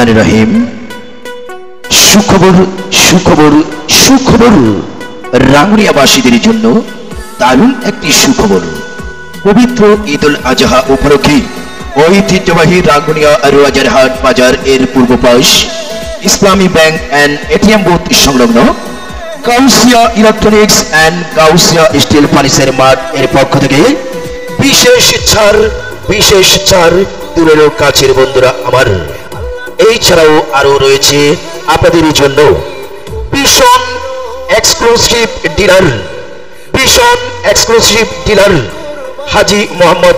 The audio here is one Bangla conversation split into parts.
রহমানির রহিম। সুখবর সুখবর সুখবর, রাঙ্গুনিয়াবাসীদের জন্য দারুণ একটি সুখবর। পবিত্র ঈদুল আজহা উপলক্ষে ঐতিহ্যবাহী রাঙ্গুনিয়া রোয়াজারহাট বাজার এর পূর্ব পাশ ইসলামী ব্যাংক অ্যান্ড এটিএম বুথ সংলগ্ন Kausia electronics and Kausia steel furniture mart এর পক্ষ থেকে বিশেষ ছাড় দূরের কাছের বন্ধুরা আমার। এই ছাড়াও আরো রয়েছে আপনাদের জন্য ভীষণ এক্সক্লুসিভ ডিলার হাজী মোহাম্মদ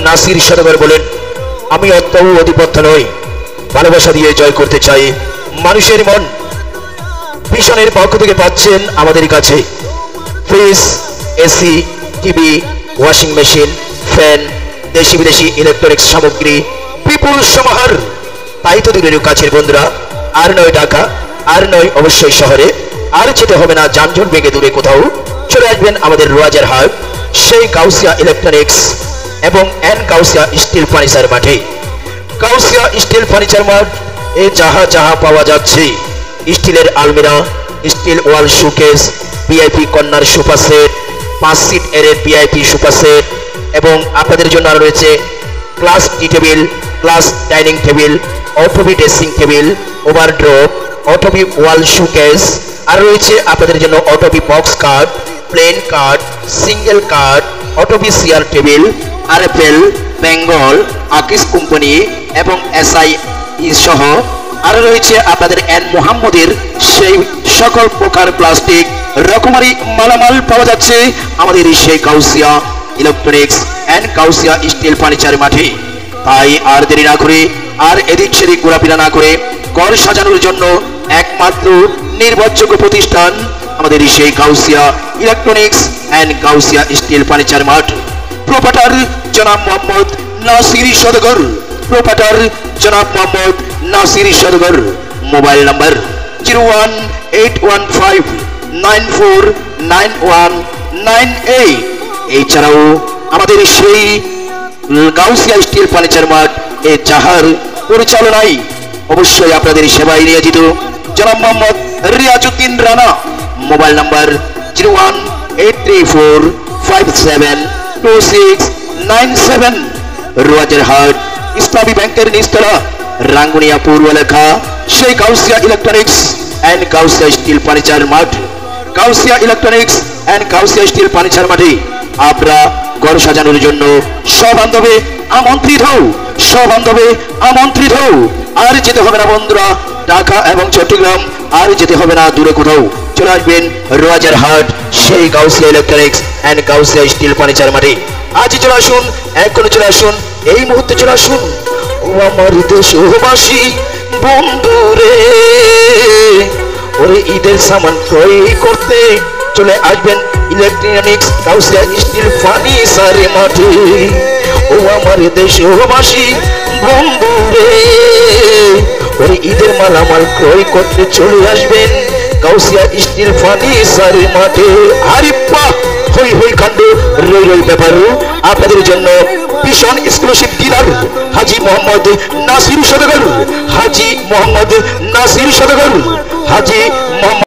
নাসির সদগর বলেন, আমি অত্যন্ত অধিপত্য নই, ভালোবাসা দিয়ে জয় করতে চাই মানুষের মন। ভীষণের পক্ষ থেকে পাচ্ছেন আমাদের কাছে fridge, AC, TV, washing machine, fan, দেশি বিদেশি ইলেকট্রনিক্স সামগ্রী বিপুল সমাহার। তাই তো দূরের কাছের বন্ধুরা, আর নয় ঢাকা, আর নয় অবশ্যই শহরে, আর যেতে হবে না যানজট বেগে দূরে কোথাও। চলে আসবেন আমাদের রোয়াজারহাট সেই কাউসিয়া ইলেকট্রনিক্স এবং কাউসিয়া স্টিল ফার্নিচার মাঠে। কাউসিয়া স্টিল ফার্নিচার মাঠ এ যাহা পাওয়া যাচ্ছে, স্টিলের আলমিরা, steel wall showcase, VIP corner sofa set, 5 seat এর ভিআইপি সোফা সেট, এবং আপনাদের জন্য আর রয়েছে glass tea table, glass dining table, Otobi dressing table, wardrobe, Otobi wall showcase, আর রয়েছে আপনাদের জন্য Otobi box card, plain card, single card, Otobi chair table, RFL, Bengal, আকিস কোম্পানি এবং এসআই সহ আরো রয়েছে আপনাদের মোহাম্মদের সেই সকল প্রকার প্লাস্টিক রকমারি মালামাল পাওয়া যাচ্ছে আমাদের সেই Kausia electronics and Kausia steel furniture মাঠে। তাই আর দেরি না করে, আর এদিক সেদিক ঘোরাফেরা না করে, ঘর সাজানোর জন্য একমাত্র নির্ভরযোগ্য প্রতিষ্ঠান আমাদের সেই Kausia electronics and Kausia steel furniture mart. Proprietor জনাব মোহাম্মদ নাসির সদগর। Mobile number 01815949198। এছাড়াও আমাদের সেই কাউসিয়া স্টিল ফার্নিচার মাঠ এ যাহার পরিচালনায় অবশ্যই আপনাদের সেবায় নিয়োজিত জনাব মোহাম্মদ রিয়াজউদ্দিন রানা। Mobile number 01834572697। রোয়াজারহাট ইসলামী ব্যাংকের নিচতলা, রাঙ্গুনিয়া পূর্ব এলাকা, সেই Kausia electronics and Kausia steel furniture mart. Kausia electronics and Kausia steel furniture মাঠে আমরা ঘর সাজানোর জন্য সবান্ধবে আমন্ত্রিত। আর যেতে হবে না বন্ধুরা ঢাকা এবং চট্টগ্রাম, আর যেতে হবে না দূরে কোথাও। চলে আসবেন রোয়াজারহাট সেই Kausia electronics and Kausia steel furniture মাঠে। আজই চলে আসুন, এখনই চলে আসুন, এই মুহূর্তে চলে আসুন। ও আমার দেশবাসী বন্ধুরে, ওরে ঈদের সামান ক্রয় করতে চলে আসবেন ইলেকট্রনিক্স কাউসিয়া স্টিল ফার্নিচার মাঠে। ও আমার দেশবাসী বন্ধুরে, ওরে ঈদের মালামাল ক্রয় করতে চলে আসবেন কাউসিয়া স্টিল ফার্নিচার মাঠে। আরে বাহ, হই কাণ্ড, রই ব্যাপার। আপনাদের জন্য ভীষণ এক্সক্লুসিভ ডিলার হাজী মোহাম্মদ নাসির সদগর।